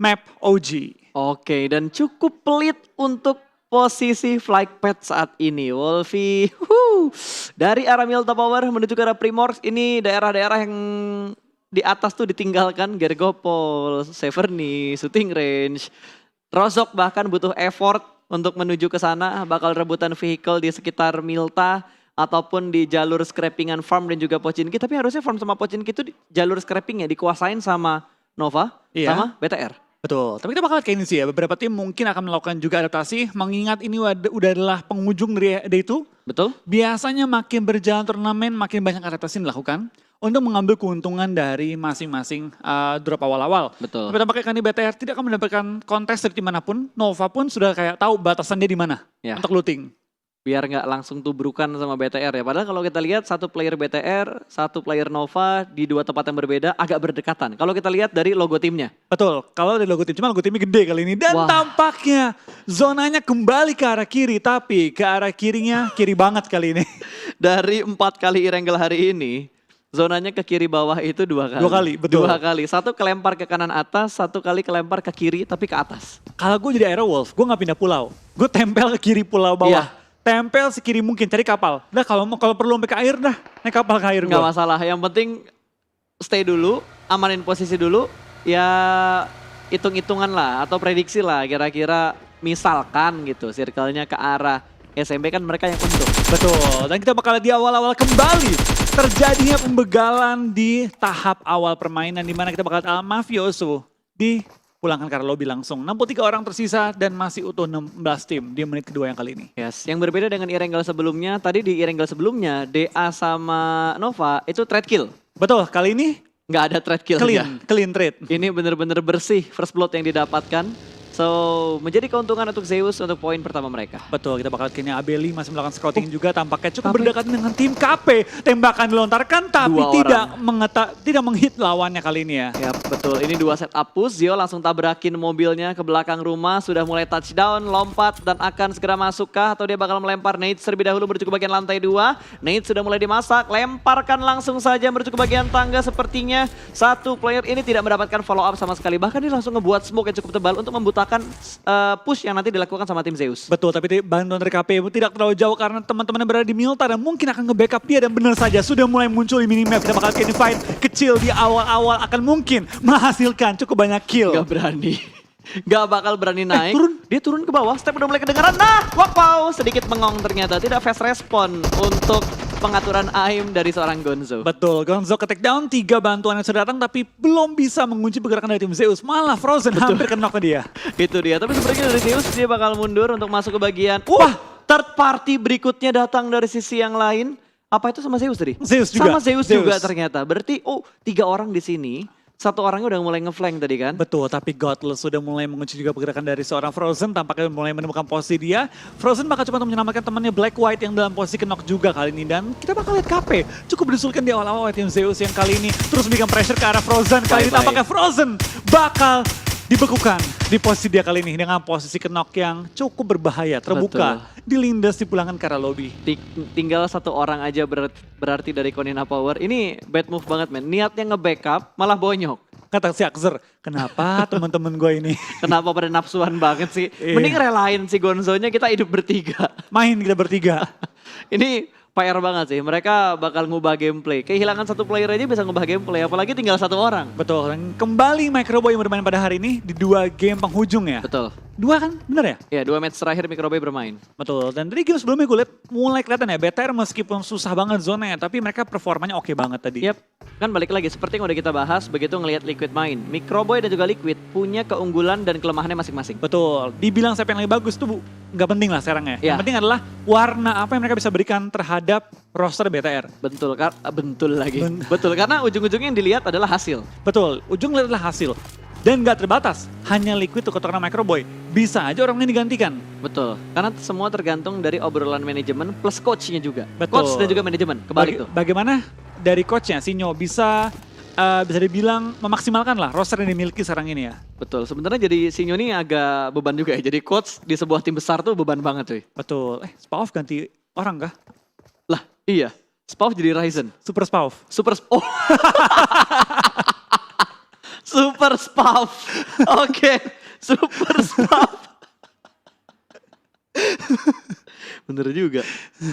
map OG. Oke, dan cukup pelit untuk posisi flight path saat ini. Wolfie, dari arah Milta Power menuju ke arah Primorsk, ini daerah-daerah yang di atas tuh ditinggalkan. Gergopol, Severny, shooting range. Rozok bahkan butuh effort untuk menuju ke sana. Bakal rebutan vehicle di sekitar Milta ataupun di jalur scrappingan farm dan juga Pochinki. Tapi harusnya farm sama Pochinki itu jalur scrappingnya dikuasain sama Nova Iya. sama BTR. Betul, tapi kita bakal kayak ini sih ya, beberapa tim mungkin akan melakukan juga adaptasi, mengingat ini udah adalah penghujung dari itu. Betul? Biasanya makin berjalan turnamen, makin banyak adaptasi yang dilakukan untuk mengambil keuntungan dari masing-masing drop awal-awal. Betul. Tapi tampaknya kan di BTR tidak akan mendapatkan kontes dari dimanapun, Nova pun sudah kayak tahu batasan dia di mana Ya. untuk looting. Biar nggak langsung tubrukan sama BTR ya. Padahal kalau kita lihat satu player BTR, satu player Nova di dua tempat yang berbeda agak berdekatan. Kalau kita lihat dari logo timnya. Betul, kalau dari logo tim, cuma logo timnya gede kali ini. Dan Wah. tampaknya zonanya kembali ke arah kiri, tapi ke arah kirinya kiri banget kali ini. Dari 4 kali Irengel hari ini, zonanya ke kiri bawah itu 2 kali. 2 kali, betul. 2 kali. Satu kelempar ke kanan atas, satu kali kelempar ke kiri tapi ke atas. Kalau gue jadi Aerowolf, gue gak pindah pulau. Gue tempel ke kiri pulau bawah. Iya. Tempel sekiri mungkin, cari kapal. Dah kalau perlu sampai ke air dah, naik kapal ke air gue. Nggak masalah, yang penting stay dulu, amanin posisi dulu. Ya hitung-hitungan lah atau prediksi lah kira-kira misalkan gitu circle-nya ke arah SMB kan mereka yang untung. Betul, dan kita bakal lihat di awal-awal kembali terjadinya pembegalan di tahap awal permainan di mana kita bakal lihat Mafioso dipulangkan ke arah lobby langsung. 63 orang tersisa dan masih utuh 16 tim di menit kedua yang kali ini. Yes, yang berbeda dengan Irengel sebelumnya, tadi di Irengel sebelumnya DA sama Nova itu trade kill. Betul, kali ini Nggak ada trade kill ya. clean trade. Ini bener-bener bersih first blood yang didapatkan. So, menjadi keuntungan untuk Zeus untuk poin pertama mereka. Betul, kita bakal lihat kayaknya Abeli masih melakukan scouting juga, tampaknya cukup tapi- berdekatan dengan tim KP. Tembakan dilontarkan tapi 2 tidak menghit lawannya kali ini ya. Ya betul, ini 2 setup push. Zio langsung tabrakin mobilnya ke belakang rumah. Sudah mulai touchdown, lompat dan akan segera masuk kah? Atau dia bakal melempar Nate terlebih dahulu menuju ke bagian lantai 2. Nate sudah mulai dimasak, lemparkan langsung saja menuju ke bagian tangga. Sepertinya satu player ini tidak mendapatkan follow up sama sekali. Bahkan dia langsung ngebuat smoke yang cukup tebal untuk membutakan push yang nanti dilakukan sama tim Zeus. Betul, tapi bantuan dari KP tidak terlalu jauh karena teman-teman yang berada di Milta dan mungkin akan nge-backup dia dan benar saja sudah mulai muncul di minimap. Kita bakal kayak fight kecil di awal-awal akan mungkin menghasilkan cukup banyak kill. Gak berani. Gak bakal berani naik. turun. Dia turun ke bawah, step udah mulai kedengaran. Nah, wow, sedikit mengong ternyata. Tidak fast respon untuk pengaturan aim dari seorang Gonzo. Betul, Gonzo ke take down, 3 bantuan yang sudah datang tapi belum bisa mengunci pergerakan dari tim Zeus. Malah Frozen hampir kena ke dia. Itu dia, tapi sebenarnya dari Zeus dia bakal mundur untuk masuk ke bagian. Wah, third party berikutnya datang dari sisi yang lain. Apa itu sama Zeus tadi? Zeus juga. Sama Zeus juga ternyata. Berarti 3 orang di sini. 1 orangnya udah mulai ngeflank tadi kan? Betul, tapi Godless sudah mulai mengunci juga pergerakan dari seorang Frozen. Tampaknya mulai menemukan posisi dia. Frozen bakal coba untuk menyelamatkan temannya Black White yang dalam posisi knock juga kali ini. Dan kita bakal lihat KP cukup disulkan di awal-awal tim Zeus yang kali ini terus memberikan pressure ke arah Frozen. Kali ini Bye-bye. tampaknya Frozen bakal dibekukan di posisi dia kali ini dengan posisi knock yang cukup berbahaya. Terbuka, dilindas dipulangan ke arah lobby. Tinggal 1 orang aja berarti dari Konina Power. Ini bad move banget men. Niatnya nge-backup malah bonyok. Kata si Akzer, kenapa teman-teman gue ini Kenapa pada nafsuan banget sih? Iya. Mending relain si Gonzonya kita hidup bertiga. main kita bertiga? Ini PR banget sih. Mereka bakal ngubah gameplay. Kehilangan 1 player aja bisa ngubah gameplay. Apalagi tinggal 1 orang. Betul, dan kembali Microboy yang bermain pada hari ini di 2 game penghujung ya. Betul. 2 kan, bener ya? Ya 2 match terakhir Microbe bermain. Betul, dan dari game sebelumnya gue liat mulai kelihatan ya, BTR meskipun susah banget zonanya, tapi mereka performanya oke banget tadi. Yap. Kan balik lagi seperti yang udah kita bahas begitu ngelihat Liquid main. Microboy dan juga Liquid punya keunggulan dan kelemahannya masing-masing. Betul, dibilang siapa yang lebih bagus tuh nggak penting lah sekarang ya. Ya. Yang penting adalah warna apa yang mereka bisa berikan terhadap roster BTR. Betul kan? Betul lagi. Betul karena ujung-ujungnya yang dilihat adalah hasil. Betul, ujung adalah hasil. Dan nggak terbatas, hanya Liquid tuh keturunan Microboy. Bisa aja orang ini digantikan. Betul. Karena semua tergantung dari obrolan manajemen plus coachnya juga. Betul. Coach dan juga manajemen. Kebalik tuh. Bagaimana dari coachnya, Sinyo bisa dibilang memaksimalkan lah roster yang dimiliki sekarang ini ya. Betul. Sebenarnya jadi Sinyo ini agak beban juga ya. Jadi coach di sebuah tim besar tuh beban banget cuy. Betul. Spauf ganti orang kah? Lah iya. Spauf jadi Ryzen. Super Spauf. Super Oh. Super Spaff. Oke, Super Spaff. Bener juga,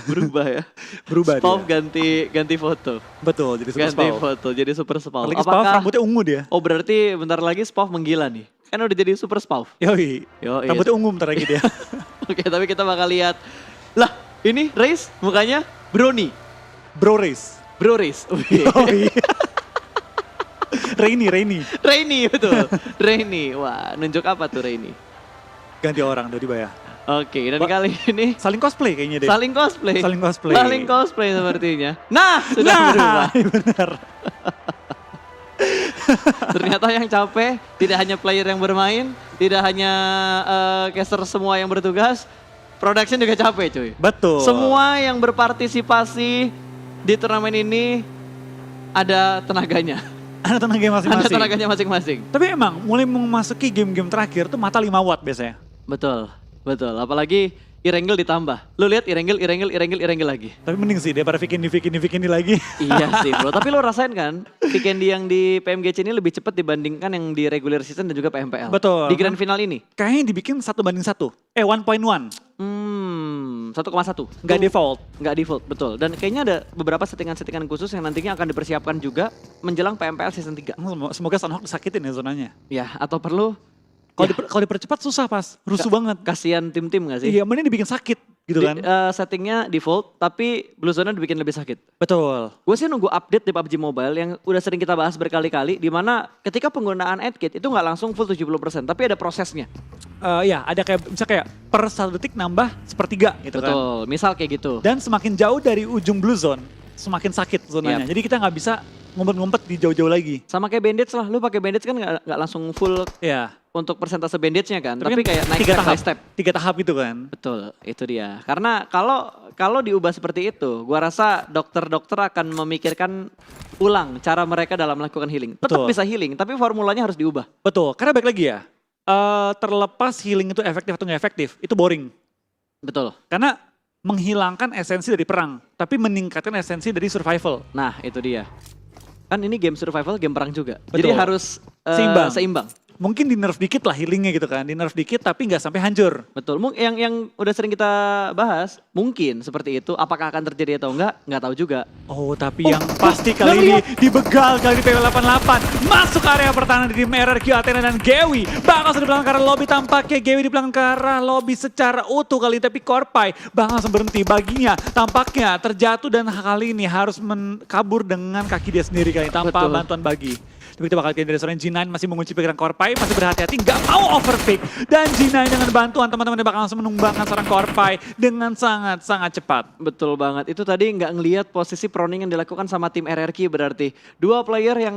berubah ya. Berubah Spaff dia. ganti foto. Betul, jadi super Ganti Spaff. foto jadi Super Spaff. Apalagi Spaff rambutnya ungu dia. Oh berarti bentar lagi Spaff menggila nih. Kan udah jadi Super Spaff. Yoi. Yoi. Rambutnya ungu bentar lagi dia. Oke, tapi kita bakal lihat. Lah, ini Race mukanya Brony. Bro Race. Bro Race. Yoi. Rainy. Rainy betul. Rainy. Wah, nunjuk apa tuh Rainy? Ganti orang dari Baya. Oke, dan kali ini Saling cosplay kayaknya deh. saling cosplay. Saling cosplay. Saling cosplay sepertinya. Nah, sudah berubah. Bener. Ternyata yang capek tidak hanya player yang bermain, tidak hanya caster semua yang bertugas, production juga capek cuy. Betul. Semua yang berpartisipasi di turnamen ini ada tenaganya. Ada tenaga masing-masing. Ada tenaganya masing-masing. Tapi emang mulai memasuki game-game terakhir tuh mata 5 watt biasanya. Betul, betul. Apalagi Irengel ditambah. Lu lihat Irengel lagi. Tapi mending sih daripada Vikendi lagi. Iya sih bro, tapi lo rasain kan Vikendi yang di PMGC ini lebih cepat dibandingkan yang di regular season dan juga PMPL. Betul. Di grand final ini. Kayaknya dibikin 1:1. 1.1. 1,1. Nggak default. Nggak default, betul. Dan kayaknya ada beberapa settingan-settingan khusus yang nantinya akan dipersiapkan juga menjelang PMPL season 3. Semoga Sunhawk disakitin ya zonanya. Ya, atau perlu Kalau dipercepat susah pas, rusuh banget. kasihan tim-tim nggak sih? Iya, mending dibikin sakit gitu kan. Settingnya default, tapi Blue Zone dibikin lebih sakit. Betul. Gue sih nunggu update di PUBG Mobile yang udah sering kita bahas berkali-kali, di mana ketika penggunaan AdKit itu nggak langsung full 70%, tapi ada prosesnya. Ya, ada kayak per 1 detik nambah sepertiga gitu kan. Betul, misal kayak gitu. Dan semakin jauh dari ujung blue zone, semakin sakit zonanya. Yap. Jadi kita nggak bisa ngumpet-ngumpet di jauh-jauh lagi. Sama kayak bandage lah, lu pakai bandage kan nggak langsung full Ya. untuk persentase bandage-nya kan, tapi kan kayak naik 3 step tahap, by step. 3 tahap itu kan. Betul, itu dia. Karena kalau diubah seperti itu, gua rasa dokter-dokter akan memikirkan ulang cara mereka dalam melakukan healing. Tetap Betul. bisa healing, tapi formulanya harus diubah. Betul, karena balik lagi ya, terlepas healing itu efektif atau nggak efektif, itu boring. Betul. Karena menghilangkan esensi dari perang, tapi meningkatkan esensi dari survival. Nah, itu dia. Kan ini game survival, game perang juga. Betul. Jadi harus seimbang. Mungkin di nerf dikit lah healingnya gitu kan, di nerf dikit tapi nggak sampai hancur. Betul. Yang udah sering kita bahas, mungkin seperti itu. Apakah akan terjadi atau enggak? Nggak tahu juga. Oh, tapi yang pasti kali ini dibegal kali di PW88. Masuk area pertahanan di tim RRQ Athena dan Gewi. Bakal sudah belakang ke arah lobby, tampaknya Gewi di belakang ke arah lobby secara utuh kali ini. Tapi Korpai bakal langsung berhenti. Baginya tampaknya terjatuh dan kali ini harus kabur dengan kaki dia sendiri kali ini, tanpa Betul. bantuan Bagi. Tapi kita bakal lihat dari seorang G9 masih mengunci pikiran Korpai, masih berhati-hati, nggak mau overpick. Dan G9 dengan bantuan teman-teman bakal langsung menumbangkan seorang Korpai dengan sangat-sangat cepat. Betul banget. Itu tadi nggak ngelihat posisi proning yang dilakukan sama tim RRQ berarti. Dua player yang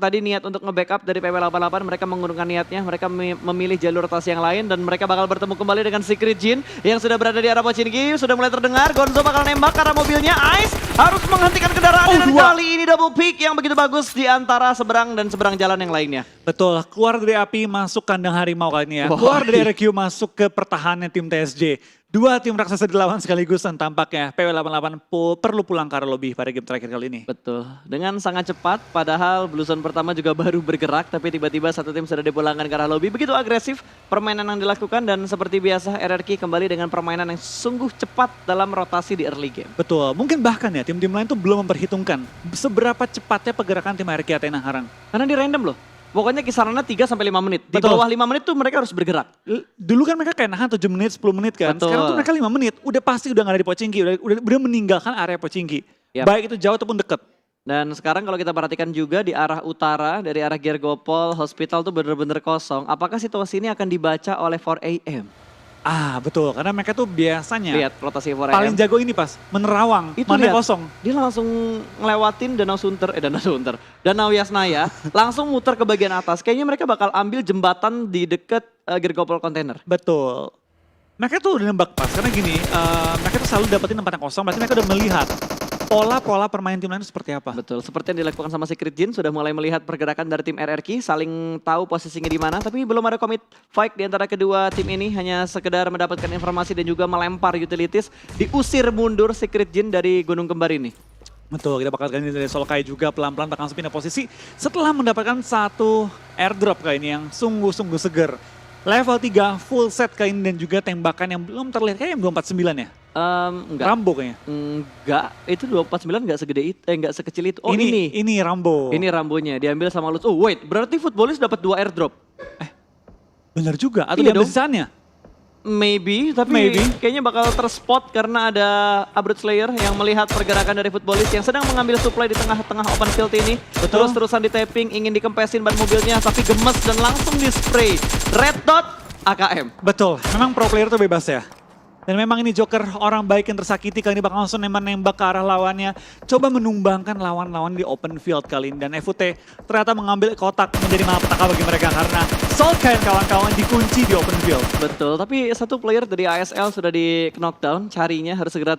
tadi niat untuk nge-backup dari PW88, mereka mengurungkan niatnya, mereka memilih jalur rotasi yang lain dan mereka bakal bertemu kembali dengan Secret Jin yang sudah berada di arah Pochinki. Sudah mulai terdengar, Gonzo bakal nembak karena mobilnya Ice harus menghentikan kendaraannya dan kali ini double pick yang begitu bagus di antara seberang dan seberang jalan yang lainnya. Betul, keluar dari api masuk kandang harimau kali ini ya. Wah. Keluar dari RQ masuk ke pertahanan tim TSJ. Dua tim raksasa dilawan sekaligus dan tampaknya PW88 perlu pulang ke arah lobby pada game terakhir kali ini. Betul, dengan sangat cepat padahal Blue Zone pertama juga baru bergerak tapi tiba-tiba satu tim sudah dipulangkan ke arah lobby. Begitu agresif permainan yang dilakukan dan seperti biasa RRQ kembali dengan permainan yang sungguh cepat dalam rotasi di early game. Betul, mungkin bahkan ya tim-tim lain tuh belum memperhitungkan seberapa cepatnya pergerakan tim RRQ Athena Harang. Karena di random loh. Pokoknya kisarannya 3 sampai 5 menit. Di Betul. bawah 5 menit tuh mereka harus bergerak. Dulu kan mereka kayak nahan 7 menit, 10 menit kan. Betul. Sekarang tuh mereka 5 menit, udah pasti udah gak ada di Pochinki, udah meninggalkan area Pochinki. Yap. Baik itu jauh ataupun dekat. Dan sekarang kalau kita perhatikan juga di arah utara, dari arah Gergopol, Hospital tuh bener-bener kosong. Apakah situasi ini akan dibaca oleh 4AM? Ah betul, karena mereka tuh biasanya Lihat rotasi 4AM. paling jago ini pas, menerawang, Itu mana lihat. kosong. Dia langsung ngelewatin Danau Yasnaya, langsung muter ke bagian atas. Kayaknya mereka bakal ambil jembatan di dekat Gergopol kontainer. Betul. Mereka tuh udah nembak pas, karena gini, mereka tuh selalu dapetin tempat yang kosong, berarti mereka udah melihat pola-pola permainan tim lain itu seperti apa. Betul, seperti yang dilakukan sama Secret Jin, sudah mulai melihat pergerakan dari tim RRQ, saling tahu posisinya di mana, tapi belum ada commit fight di antara kedua tim ini, hanya sekedar mendapatkan informasi dan juga melempar utilities, diusir mundur Secret Jin dari Gunung Kembar ini. Betul, kita bakal ganti dari Solkai juga pelan-pelan bakal langsung pindah posisi setelah mendapatkan satu airdrop kali ini yang sungguh-sungguh seger. Level 3 full set kali ini dan juga tembakan yang belum terlihat, kayaknya 249 ya? Enggak. Rambo kayaknya. Enggak, itu 249 enggak segede itu, enggak sekecil itu. Oh ini. Ini Rambo. Ini Rambonya, diambil sama Lutz. Oh wait, berarti Footballist dapat 2 airdrop. Bener juga, atau Iya diambil dong. sisanya? Maybe, tapi Maybe. kayaknya bakal terspot karena ada Abroad Slayer yang melihat pergerakan dari Footballist yang sedang mengambil supply di tengah-tengah open field ini. Betul. Terus-terusan di tapping, ingin dikempesin ban mobilnya, tapi gemes dan langsung di spray. Red dot, AKM. Betul, memang pro player tuh bebas ya. Dan memang ini Joker orang baik yang tersakiti kali ini bakal langsung nembak ke arah lawannya. Coba menumbangkan lawan-lawan di open field kali ini. Dan FUT ternyata mengambil kotak menjadi malapetaka bagi mereka karena Solkai dan kawan-kawan dikunci di open field. Betul, tapi satu player dari ASL sudah di knockdown, carinya harus segera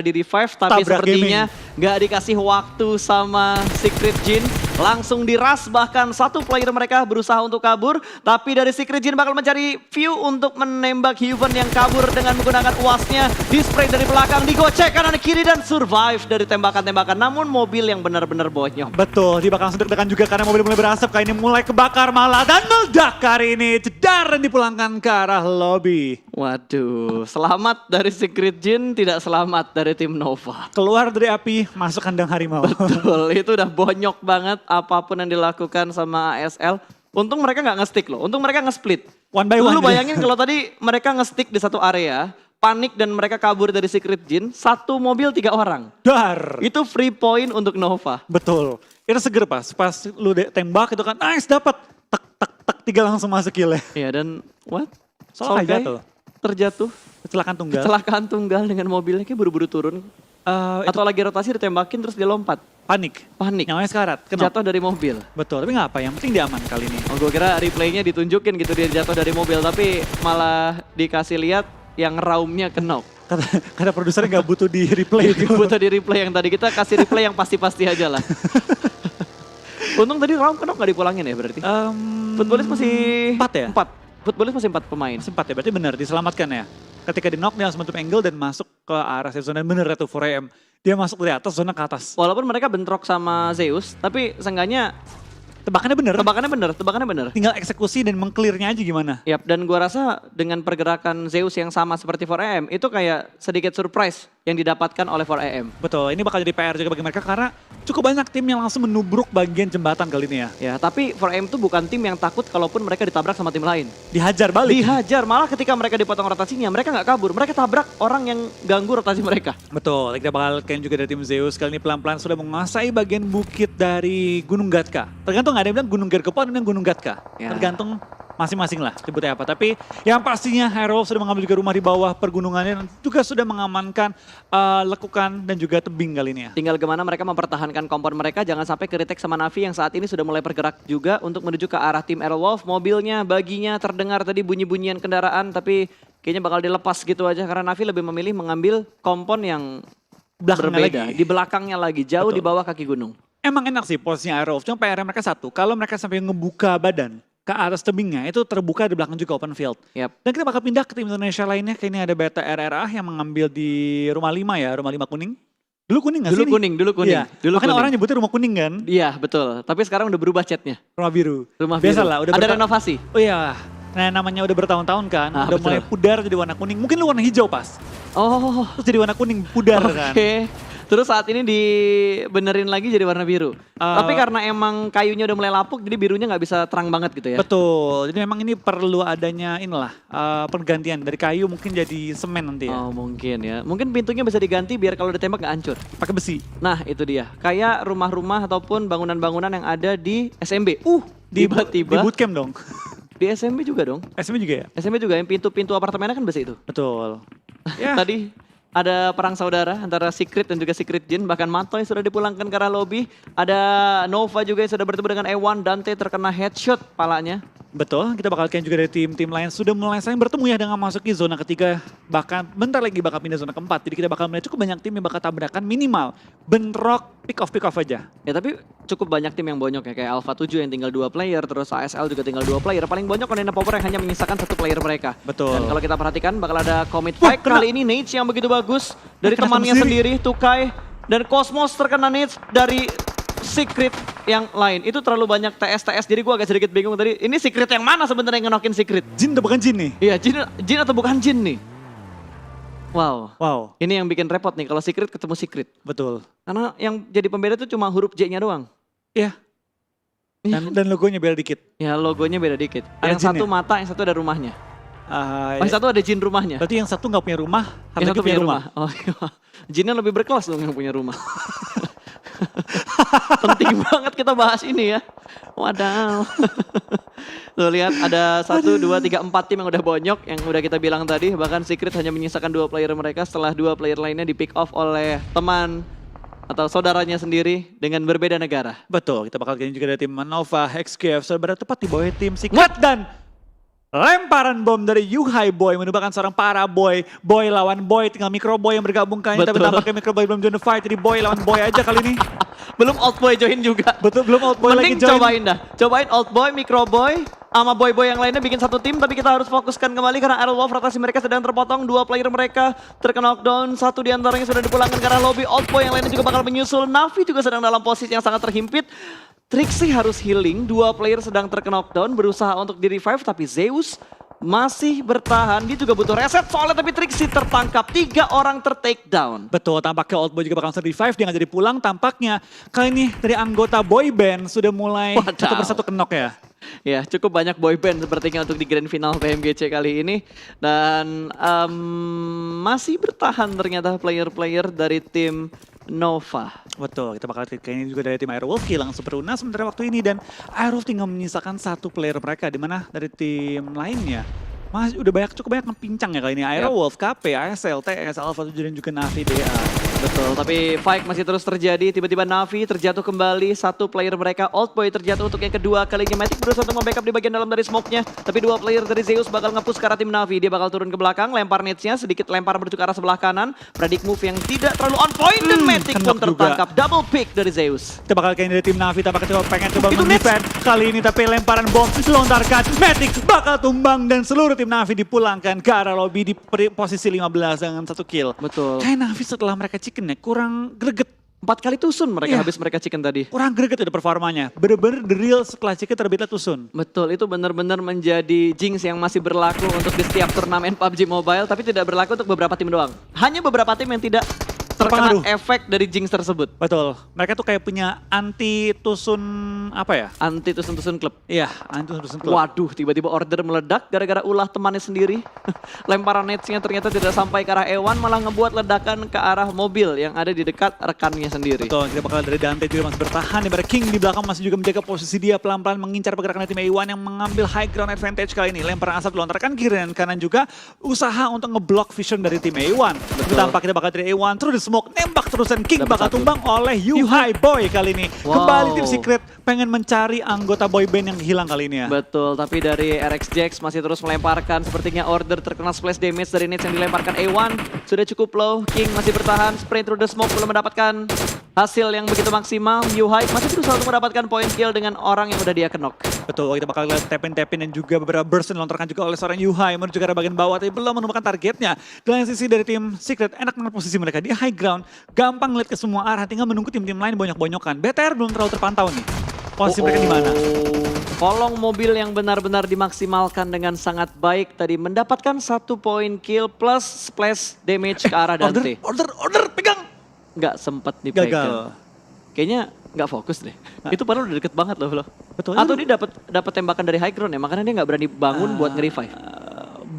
di revive, tapi Tabrak sepertinya nggak dikasih waktu sama Secret Jin. Langsung diras, bahkan satu player mereka berusaha untuk kabur, tapi dari Secret Jin bakal mencari view untuk menembak Hyuven yang kabur dengan menggunakan uasnya. Di spray dari belakang, digocek kanan kiri dan survive dari tembakan-tembakan. Namun mobil yang benar-benar bonyok. Betul, dia bakal langsung deg-degan juga karena mobil mulai berasap. Kali ini mulai kebakar malah dan meledak kali ini. Jedar dan dipulangkan ke arah lobby. Waduh, selamat dari Secret Jin, tidak selamat dari tim Nova. Keluar dari api, masuk kandang harimau. Betul, itu udah bonyok banget apapun yang dilakukan sama ASL. Untung mereka nggak nge-stick loh, untung mereka nge-split. One by one. Lu bayangin kalau tadi mereka nge-stick di satu area, panik dan mereka kabur dari Secret Jin, satu mobil 3 orang. Dar. Itu free point untuk Nova. Betul. Itu seger pas lu tembak itu kan nice dapat. Tek tek tek 3 langsung masuk kill ya. Iya dan what? Solkai Solkai jatuh. terjatuh, Kecelakaan tunggal. kecelakaan tunggal dengan mobilnya kayak buru-buru turun. Atau lagi rotasi ditembakin terus dia lompat. Panik. Panik. Nyawanya sekarat. Kenapa? Jatuh dari mobil. Betul, tapi nggak apa, yang penting dia aman kali ini. Oh, gue kira replaynya ditunjukin gitu dia jatuh dari mobil, tapi malah dikasih lihat yang raumnya kenok. Kata produsernya nggak butuh di replay itu. Butuh di replay yang tadi, kita kasih replay yang pasti-pasti aja lah. Untung tadi raum kenok nggak dipulangin ya berarti? Footballist masih 4 ya? 4. Footballist masih 4 pemain. Sempat ya, berarti benar diselamatkan ya. Ketika di knock dia langsung bentuk angle dan masuk ke arah safe zone dan bener itu 4AM. Dia masuk dari atas, zona ke atas. Walaupun mereka bentrok sama Zeus, tapi seenggaknya Tebakannya bener. tebakannya bener. Tinggal eksekusi dan mengclearnya aja gimana. Yap, dan gua rasa dengan pergerakan Zeus yang sama seperti 4AM, itu kayak sedikit surprise yang didapatkan oleh 4AM. Betul, ini bakal jadi PR juga bagi mereka karena cukup banyak tim yang langsung menubruk bagian jembatan kali ini ya. Ya, tapi 4AM itu bukan tim yang takut kalaupun mereka ditabrak sama tim lain. Dihajar balik. Dihajar, malah ketika mereka dipotong rotasinya, mereka nggak kabur. Mereka tabrak orang yang ganggu rotasi mereka. Betul, kita bakal kalian juga dari tim Zeus kali ini pelan-pelan sudah menguasai bagian bukit dari Gunung Gatka. Tergantung ada yang bilang Gunung Gergopon, ada yang bilang Gunung Gatka. Ya. Tergantung masing-masing lah sebutnya apa. Tapi yang pastinya Hero sudah mengambil juga rumah di bawah pergunungannya dan juga sudah mengamankan lekukan dan juga tebing kali ini ya. Tinggal gimana mereka mempertahankan kompon mereka, jangan sampai ke-retake sama Navi yang saat ini sudah mulai bergerak juga untuk menuju ke arah tim Airwolf. Mobilnya, baginya terdengar tadi bunyi-bunyian kendaraan, tapi kayaknya bakal dilepas gitu aja karena Navi lebih memilih mengambil kompon yang Belakangnya berbeda. lagi. Di belakangnya lagi, jauh Betul. di bawah kaki gunung. Emang enak sih posisinya Airwolf, cuma PR mereka satu, kalau mereka sampai ngebuka badan ke atas tebingnya itu terbuka di belakang juga open field. Yap. Dan kita bakal pindah ke tim Indonesia lainnya, kayak ini ada Beta RRA yang mengambil di rumah 5 ya, rumah 5 kuning. Dulu kuning gak sih? Dulu kuning, dulu kuning. Iya. Dulu Makanya kuning. orang nyebutnya rumah kuning kan, Iya betul, tapi sekarang udah berubah catnya. rumah biru. Rumah Biasalah, biru. udah Ada renovasi. Oh iya, nah namanya udah bertahun-tahun kan, Ah, udah betul. mulai pudar jadi warna kuning. Mungkin lu warna hijau pas, Oh, terus jadi warna kuning pudar kan. oke. Terus saat ini dibenerin lagi jadi warna biru. Tapi karena emang kayunya udah mulai lapuk, jadi birunya nggak bisa terang banget gitu ya. Betul, jadi memang ini perlu adanya inilah pergantian dari kayu mungkin jadi semen nanti ya, Oh mungkin ya. Mungkin pintunya bisa diganti biar kalau ditembak nggak hancur. pakai besi. Nah itu dia. Kayak rumah-rumah ataupun bangunan-bangunan yang ada di SMB. Di Tiba-tiba bootcamp dong. di SMB juga dong. SM juga ya? SMB juga yang pintu-pintu apartemennya kan besi itu. Betul. Ya, Tadi ada perang saudara antara Secret dan juga Secret Jin. Bahkan Matoy sudah dipulangkan ke arah lobby. Ada Nova juga yang sudah bertemu dengan Ewan. Dante terkena headshot palanya. betul. Kita bakal kalian juga dari tim-tim lain sudah mulai saling bertemu ya dengan masuki zona ketiga. Bahkan bentar lagi bakal pindah zona keempat. Jadi kita bakal melihat cukup banyak tim yang bakal tabrakan minimal. Bentrok, pick off aja. Ya tapi cukup banyak tim yang bonyok ya. Kayak Alpha 7 yang tinggal 2 player. Terus ASL juga tinggal 2 player. Paling bonyok Onena Power yang hanya menyisakan 1 player mereka. Betul. Dan kalau kita perhatikan bakal ada commit fight. kena. Kali ini Nate yang begitu bagus. Dari Kena temannya sama sendiri, Tukai. Dan Cosmos terkena nades dari Secret yang lain. Itu terlalu banyak TS, jadi gue agak sedikit bingung tadi. Ini Secret yang mana sebenarnya yang ngenokin Secret? Jin atau bukan Jin nih? Iya, Jin atau bukan Jin nih? Wow. Wow, Ini yang bikin repot nih kalau Secret ketemu Secret. betul. Karena yang jadi pembeda itu cuma huruf J-nya doang. Iya, dan logonya beda dikit. Ya logonya beda dikit. Ada Yang satu jinnya? mata, yang satu ada rumahnya. Ah, Yang satu ada jin rumahnya. berarti yang satu nggak punya rumah, Yang satu satu punya rumah. Oh iya. Jinnya lebih berkelas dong yang punya rumah. Penting banget kita bahas ini ya. Wadaw. Tuh lihat ada 1, 2, 3, 4 tim yang udah bonyok. Yang udah kita bilang tadi. Bahkan Secret hanya menyisakan 2 player mereka setelah 2 player lainnya di pick off oleh teman atau saudaranya sendiri dengan berbeda negara. Betul, kita bakal gini juga dari tim Nova, XQF, saudara tepat di bawah tim Secret dan lemparan bom dari Yuhai Boy menumbangkan seorang para boy. Boy lawan boy, tinggal Micro Boy yang bergabung kali ini. Tapi Betul. tampaknya Micro Boy belum join the fight, jadi boy lawan boy aja kali ini. Belum Old Boy join juga. Betul, belum Old Boy lagi Mending join. cobain dah. Cobain Old Boy, Micro Boy, sama boy-boy yang lainnya bikin satu tim. Tapi kita harus fokuskan kembali karena Aerolove rotasi mereka sedang terpotong. 2 player mereka terkena knockdown. 1 diantaranya sudah dipulangkan karena lobby. Old Boy yang lainnya juga bakal menyusul. Navi juga sedang dalam posisi yang sangat terhimpit. Trixie harus healing. 2 player sedang terkena knockdown. Berusaha untuk di-revive tapi Zeus masih bertahan. Dia juga butuh reset soalnya tapi Trixie tertangkap. 3 orang ter-take down. Betul, tampaknya Old Boy juga bakal revive, dia nggak jadi pulang. Tampaknya kali ini dari anggota boy band sudah mulai Wadaw. satu persatu kenok ya. Ya, cukup banyak boyband sepertinya untuk di grand final PMGC kali ini. Dan masih bertahan ternyata player-player dari tim Nova. Betul, kita bakal lihat kayaknya juga dari tim Aerowolf hilang Super Luna sementara waktu ini. Dan Aerowolf tinggal menyisakan 1 player mereka, di mana dari tim lainnya masih udah cukup banyak ngepincang ya kali ini. Aerowolf, KP, ASL, TS, Alpha 7 dan juga Navi DA. Betul, tapi fight masih terus terjadi. Tiba-tiba Navi terjatuh kembali. 1 player mereka, Old Boy terjatuh untuk yang kedua kalinya. Matic berusaha untuk membackup di bagian dalam dari smoke-nya. Tapi 2 player dari Zeus bakal nge-push ke arah tim Navi. Dia bakal turun ke belakang, lempar nets-nya. Sedikit lempar menuju ke arah sebelah kanan. Predict move yang tidak terlalu on point. Dan Matic pun kenok juga. tertangkap. Double pick dari Zeus. Kita bakal kayaknya dari tim Navi, tampaknya coba pengen coba Itu meng-defend kali ini. Tapi lemparan bom dilontarkan, Matic bakal tumbang dan seluruh tim Navi dipulangkan ke arah lobby di posisi 15 dengan 1 kill. Betul. Kayak Navi setelah mereka chicken ya kurang greget. 4 kali tusun mereka Iya. habis mereka chicken tadi. Kurang greget udah performanya. Bener-bener the real setelah chicken terbitnya tusun. Betul, itu benar-benar menjadi jinx yang masih berlaku untuk di setiap turnamen PUBG Mobile, tapi tidak berlaku untuk beberapa tim doang. Hanya beberapa tim yang tidak terkena Terpengaruh. efek dari jinx tersebut. Betul. Mereka tuh kayak punya anti tusun apa ya? Anti tusun-tusun klub. Iya, anti tusun klub. Waduh, tiba-tiba order meledak gara-gara ulah temannya sendiri. Lemparan netsnya ternyata tidak sampai ke arah Ewan, malah ngebuat ledakan ke arah mobil yang ada di dekat rekannya sendiri. Betul, kita bakal dari Dante juga masih bertahan. Di King di belakang masih juga menjaga posisi dia pelan-pelan mengincar pergerakan dari tim A1 yang mengambil high ground advantage kali ini. Lemparan asap dilontarkan kiri dan kanan juga. Usaha untuk ngeblock vision dari tim A1. Betul. Tampak kita bakal dari A1 through the smoke. Nembak terus dan King Dapat bakal 1. tumbang oleh Yuhai Boy kali ini. Wow. Kembali tim Secret pengen mencari anggota boy band yang hilang kali ini ya. Betul, tapi dari RX Jax masih terus melemparkan. Sepertinya order terkena splash damage dari nets yang dilemparkan A1. Sudah cukup low, King masih bertahan. Sprint through the smoke belum mendapatkan hasil yang begitu maksimal. Yuhai masih berusaha untuk mendapatkan point kill dengan orang yang udah dia kenok. Betul, kita bakal lihat tap-in dan juga beberapa burst yang dilontarkan juga oleh seorang Yuhai menuju ke arah bagian bawah, tapi belum menemukan targetnya. Di lain sisi dari tim Secret, enak dengan posisi mereka di high ground, gampang ngeliat ke semua arah, tinggal menunggu tim-tim lain bonyok-bonyokan. BTR belum terlalu terpantau nih, posisi mereka di mana. Kolong mobil yang benar-benar dimaksimalkan dengan sangat baik tadi mendapatkan 1 point kill plus splash damage ke arah Dante. Order, pegang! Nggak sempet dipegang. Gagal. Kayaknya nggak fokus deh. Itu padahal udah deket banget loh. Betul. Atau dia dapat tembakan dari high ground ya, makanya dia nggak berani bangun buat nge-revive.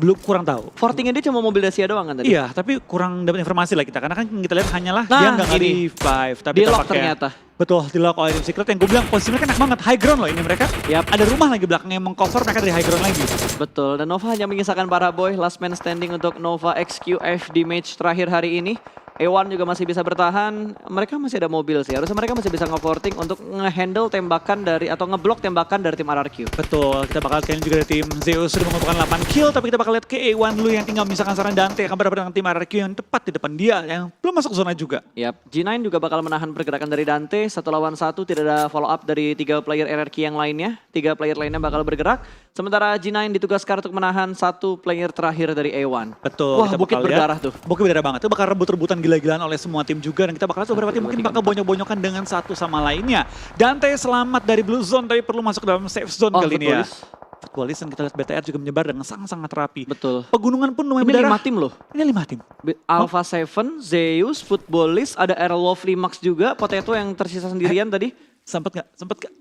Belum, kurang tahu. Fortingnya dia cuma mobil Dacia doang kan tadi? Iya, tapi kurang dapat informasi lah kita. Karena kan kita lihat hanyalah Nah, dia nggak ini. revive. Tapi Di lock tampaknya- ternyata. Betul, di lock oleh tim Secret. Yang gue bilang posisi mereka enak banget. High ground loh ini mereka. Yap. Ada rumah lagi belakangnya yang mengcover mereka dari high ground lagi. Betul, dan Nova hanya mengisahkan para boy. Last man standing untuk Nova XQF di match terakhir hari ini. A1 juga masih bisa bertahan, mereka masih ada mobil sih. Harusnya mereka masih bisa nge-forting untuk nge-handle tembakan dari, atau nge-block tembakan dari tim RRQ. Betul, kita bakal kalian juga dari tim Zeus sudah mengumpulkan 8 kill, tapi kita bakal lihat ke A1 dulu yang tinggal misalkan seorang Dante akan berhadapan dengan tim RRQ yang tepat di depan dia, yang belum masuk zona juga. Yap, G9 juga bakal menahan pergerakan dari Dante. 1 lawan 1, tidak ada follow up dari 3 player RRQ yang lainnya. 3 player lainnya bakal bergerak. Sementara G9 ditugaskan untuk menahan 1 player terakhir dari A1. Betul. Wah, kita bukit bakal lihat. berdarah tuh. Bukit berdarah banget, itu bakal rebut-rebutan gila gila-gilaan oleh semua tim juga. Dan kita bakal lihat beberapa tim mungkin bakal bonyok-bonyokan dengan satu sama lainnya. Dante selamat dari Blue Zone tapi perlu masuk ke dalam safe zone kali ini ya. Footballis, dan kita lihat BTR juga menyebar dengan sangat-sangat rapi. Betul. Pegunungan pun lumayan Ini berdarah. 5 tim loh. Ini 5 tim. Alpha 7, Zeus, Footballis, ada Aerolov Limax juga, Potato yang tersisa sendirian tadi. Sempet gak? Sempet.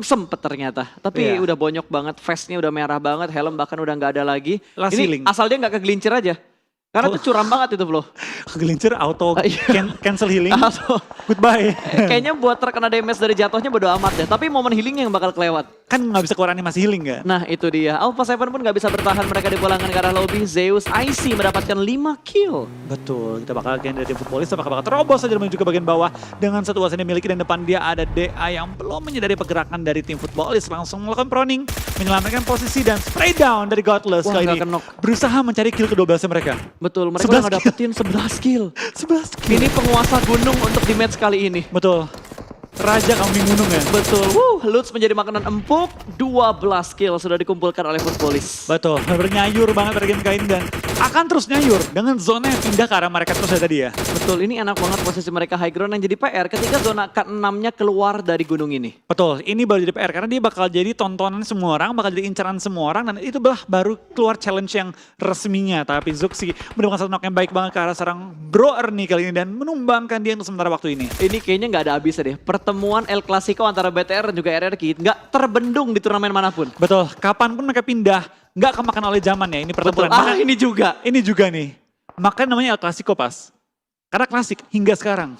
Sempet ternyata, tapi Iya. udah bonyok banget, face-nya udah merah banget, helm bahkan udah nggak ada lagi. Last Ini healing. asal dia nggak kegelincir aja, karena Oh. tuh curam banget itu Flo. Kegelincir auto Iya. cancel healing. Auto. Goodbye. Kayaknya buat terkena damage dari jatuhnya bodo amat deh, tapi momen healingnya yang bakal kelewat. Kan nggak bisa keluar animasi healing kan? Nah itu dia, Alpha 7 pun nggak bisa bertahan, mereka dipulangkan ke arah lobby. Zeus IC mendapatkan 5 kill. Betul, kita bakal gain dari tim Footballis, apakah bakal terobos saja menuju ke bagian bawah dengan satu wasit yang dimiliki, dan depan dia ada DA yang belum menyadari pergerakan dari tim Footballis, langsung melakukan proning, menyelamatkan posisi dan spray down dari Godless Wah, kali nggak ini. kenok. Berusaha mencari kill ke-12 mereka. Betul, mereka 11 udah dapetin 11 kill. 11 kill. Ini penguasa gunung untuk di match kali ini. Betul. Raja kambing gunung ya. Betul, Lutz menjadi makanan empuk, 12 kill sudah dikumpulkan oleh Footballis. Betul, bernyayur banget dari game kali ini dan akan terus nyayur dengan zona yang pindah ke arah mereka terus ya tadi ya. Betul, ini enak banget posisi mereka high ground yang jadi PR ketika zona ke-6-nya keluar dari gunung ini. Betul, ini baru jadi PR karena dia bakal jadi tontonan semua orang, bakal jadi incaran semua orang, dan itu baru keluar challenge yang resminya. Tapi Zuxi mendapatkan satu knock yang baik banget ke arah serang Bro Ernie kali ini dan menumbangkan dia untuk sementara waktu ini. Ini kayaknya nggak ada habisnya deh. Pertemuan El Clasico antara BTR dan juga RRQ nggak terbendung di turnamen manapun. Betul, kapanpun mereka pindah, nggak kemakan oleh zaman ya, ini Betul, pertempuran. ini juga. Ini juga nih, makanya namanya El Clasico pas. Karena klasik hingga sekarang.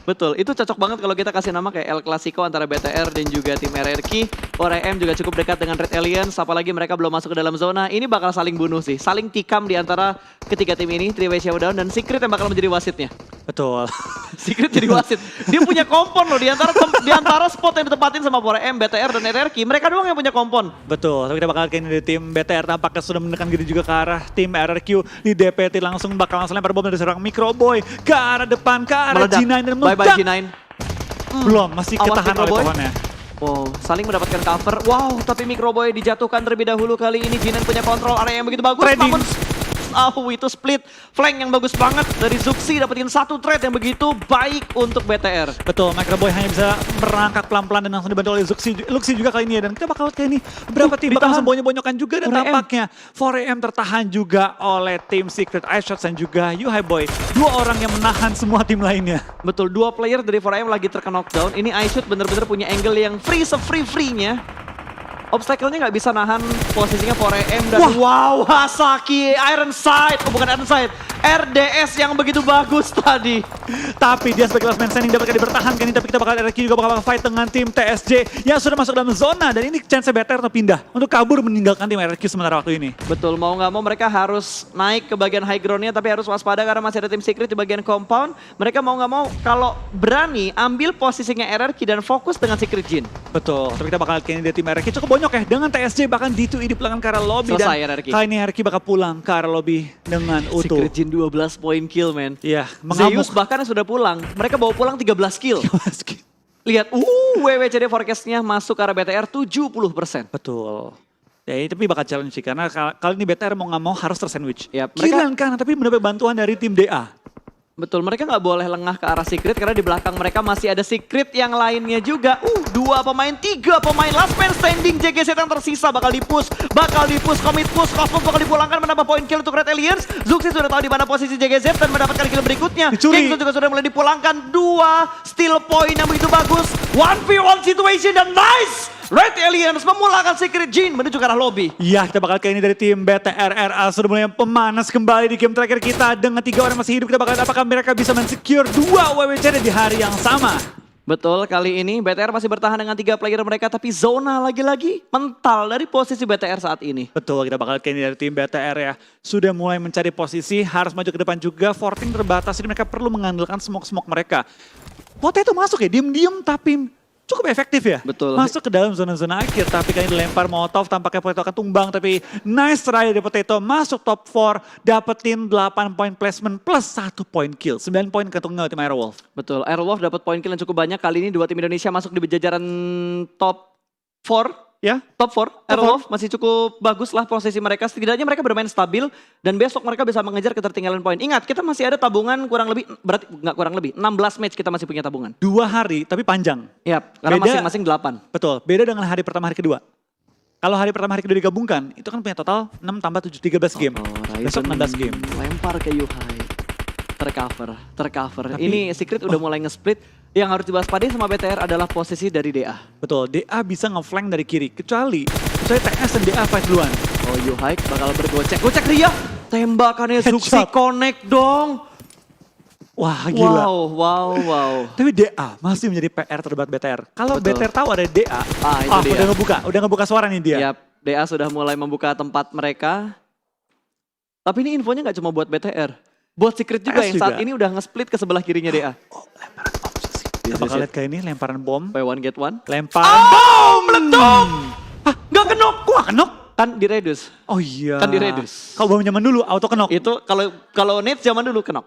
Betul, itu cocok banget kalau kita kasih nama kayak El Clasico antara BTR dan juga tim RRQ. 4AM juga cukup dekat dengan Red Aliens, apalagi mereka belum masuk ke dalam zona. Ini bakal saling bunuh sih, saling tikam di antara ketiga tim ini, 3-way showdown, dan Secret yang bakal menjadi wasitnya. Betul. Secret jadi wasit. Dia punya kompon loh di antara spot yang ditempatin sama 4AM, BTR dan RRQ. Mereka doang yang punya kompon. Betul, tapi kita bakal kayaknya dari tim BTR tampaknya sudah menekan diri juga ke arah tim RRQ. Di DPT langsung bakal lempar bom dari seorang Microboy ke arah depan, ke arah Meledak. G9 dan Bye-bye meledak. G9. Belum, masih Awas ketahan oleh Microboy. pohonnya. Wow, saling mendapatkan cover. Wow, tapi Microboy dijatuhkan terlebih dahulu kali ini. Jinan punya kontrol area yang begitu bagus. Trading. Namun, itu split flank yang bagus banget dari Zuxi, dapetin satu trade yang begitu baik untuk BTR. Betul, Microboy hanya bisa merangkak pelan-pelan dan langsung dibantu oleh Luxi juga kali ini ya. Dan kita bakal lihat kayak ini beberapa tim bakal langsung bonyok-bonyokan juga, dan 4AM. tampaknya 4AM tertahan juga oleh tim Secret iShots dan juga Boy. Dua orang yang menahan semua tim lainnya. Betul, dua player dari 4AM lagi terkena knockdown. Ini iShoot bener-bener punya angle yang free se-free-free-nya. Obstacle-nya nggak bisa nahan posisinya 4AM dan wow, Hasaki Iron Sight, bukan Iron Sight, RDS yang begitu bagus tadi. Tapi dia sebagai last man standing dapat dipertahankan ini, tapi kita bakal RRQ juga bakal fight dengan tim TSJ yang sudah masuk dalam zona, dan ini chance BTR untuk pindah, untuk kabur meninggalkan tim RRQ sementara waktu ini. Betul, mau nggak mau mereka harus naik ke bagian high ground-nya, tapi harus waspada karena masih ada tim Secret di bagian compound. Mereka mau nggak mau kalau berani ambil posisinya RRQ dan fokus dengan Secret Jin. Betul, tapi kita bakal lihat ini dari tim RRQ cukup bonyok ya, dengan TSJ bahkan D2E di pelanggan ke arah lobby. Selesai dan RRQ. kali ini RRQ bakal pulang ke arah lobby dengan utuh. Secret Jin 12 poin kill, men. Iya, Zeus bahkan sudah pulang. Mereka bawa pulang 13 kill. Lihat, WWCD forecast-nya masuk ke arah BTR 70%. Betul. Ya, tapi bakal challenge sih, karena kali ini BTR mau nggak mau harus tersandwich. Yap, Kiri dan kanan, tapi mendapat bantuan dari tim DA. Betul, mereka nggak boleh lengah ke arah Secret karena di belakang mereka masih ada Secret yang lainnya juga. 2 pemain, 3 pemain, last man standing, JGZ yang tersisa bakal dipush, commit push, Cosmos bakal dipulangkan menambah poin kill untuk Red Aliens. Zuxi sudah tahu di mana posisi JGZ dan mendapatkan kill berikutnya. Dicuri. Kingston juga sudah mulai dipulangkan, 2 steal point yang begitu bagus. 1v1 situation dan nice! Red Aliens memulangkan Secret Jin menuju ke arah lobby. Iya, kita bakal kayak ini dari tim BTRRA sudah mulai pemanas kembali di game terakhir kita dengan 3 orang masih hidup. Kita bakal lihat apakah mereka bisa men-secure 2 WWCD di hari yang sama. Betul, kali ini BTR masih bertahan dengan 3 player mereka, tapi zona lagi-lagi mental dari posisi BTR saat ini. Betul, kita bakal kayak ini dari tim BTR ya. Sudah mulai mencari posisi, harus maju ke depan juga. 14 terbatas, jadi mereka perlu mengandalkan smoke-smoke mereka. Potato masuk ya, diem-diem tapi cukup efektif ya. Betul. Masuk ke dalam zona-zona akhir, tapi kali ini dilempar Molotov, tampaknya Potato akan tumbang, tapi nice try dari Potato, masuk top 4, dapetin 8 poin placement plus 1 poin kill. 9 poin kantongnya tim Aerowolf. Betul, Aerowolf dapat poin kill yang cukup banyak. Kali ini 2 tim Indonesia masuk di jajaran top 4 Ya, Top 4, Aerowolf masih cukup bagus lah posisi mereka. Setidaknya mereka bermain stabil dan besok mereka bisa mengejar ketertinggalan poin. Ingat, kita masih ada tabungan kurang lebih, berarti nggak kurang lebih, 16 match kita masih punya tabungan. 2 hari tapi panjang. Yap, karena Beda- masing-masing 8. Betul, beda dengan hari pertama hari kedua. Kalau hari pertama hari kedua digabungkan, itu kan punya total 6 tambah 7, 13 game. Besok 16 game. Lempar ke Yuhai. Tercover. Tapi- Ini Secret udah mulai nge-split. Yang harus diwaspadai sama BTR adalah posisi dari DA. Betul, DA bisa nge-flank dari kiri. Kecuali TS dan DA fight duluan. Oh, Yuhai bakal bergocek. Gocek Ria. Tembakannya Headshot. Zuxi connect dong. Wah gila. Wow. Tapi DA masih menjadi PR terberat BTR. Kalau Betul. BTR tahu ada DA, Itu dia. udah ngebuka suara nih dia. Yap, DA sudah mulai membuka tempat mereka. Tapi ini infonya nggak cuma buat BTR. Buat Secret juga TS yang saat juga. ini udah nge-split ke sebelah kirinya DA. Oh, lemparan bom sih. Kita bakal lihat kayak ini lemparan bom. Buy one get one. Lemparan bom meletup. Hah, nggak kenok. Wah kenok. Kan di reduce. Oh iya. Kan di reduce. Kalau bom zaman dulu auto kenok. Itu kalau Nate zaman dulu kenok.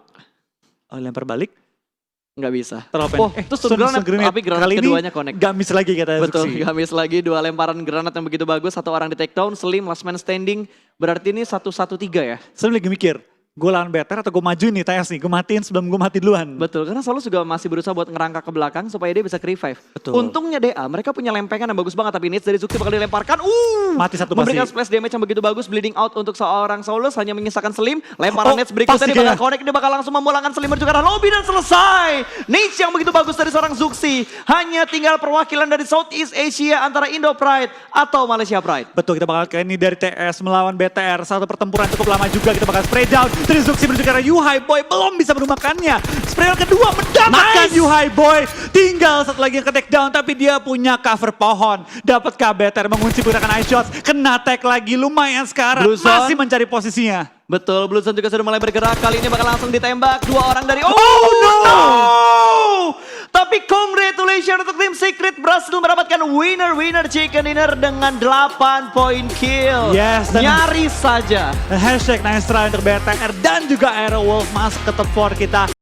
Oh, lempar balik. Nggak bisa. Teropen. Oh, terus stun granat, tapi granat Kali ini keduanya connect. gak miss lagi kata Betul, Zuxi. nggak miss lagi. 2 lemparan granat yang begitu bagus. 1 orang di take down, Slim, last man standing. Berarti ini 1-1-3 ya? Saya lagi mikir, gue lawan BTR atau gue maju nih TS nih. Gue matiin sebelum gue mati duluan. Betul, karena Solus juga masih berusaha buat ngerangkak ke belakang supaya dia bisa revive. Betul. Untungnya DA, mereka punya lempengan yang bagus banget. Tapi Nits dari Zuxi bakal dilemparkan. Mati satu Memberikan pasti. splash damage yang begitu bagus. Bleeding out untuk seorang Solus. Hanya menyisakan Slim. Lemparan Oh, Nets berikutnya pasti dia bakal dia. connect. Dia bakal langsung memulangkan Slimmer juga arah lobby dan selesai. Nits yang begitu bagus dari seorang Zuxi. Hanya tinggal perwakilan dari Southeast Asia antara Indo Pride atau Malaysia Pride. Betul, kita bakal kayak ini dari TS melawan BTR. Satu pertempuran cukup lama juga. Kita bakal spray down. Dari Zuxi menuju ke arah Yuhai Boy. Belum bisa merumakannya. Spray down kedua mendapatkan Nice. Yuhai Boy. Tinggal satu lagi yang ke take down. Tapi dia punya cover pohon. Dapatkah BTR mengunci menggunakan ice shots. Kena tag lagi. Lumayan sekarang. Blue Zone. Masih mencari posisinya. Betul, Blue Zone juga sudah mulai bergerak. Kali ini bakal langsung ditembak. 2 orang dari... Oh, no! Tapi congratulations untuk tim Secret berhasil mendapatkan winner chicken dinner dengan 8 poin kill. Yes, dan- Nyaris saja. Hashtag nice try untuk BTR dan juga Aerowolf masuk ke top 4 kita.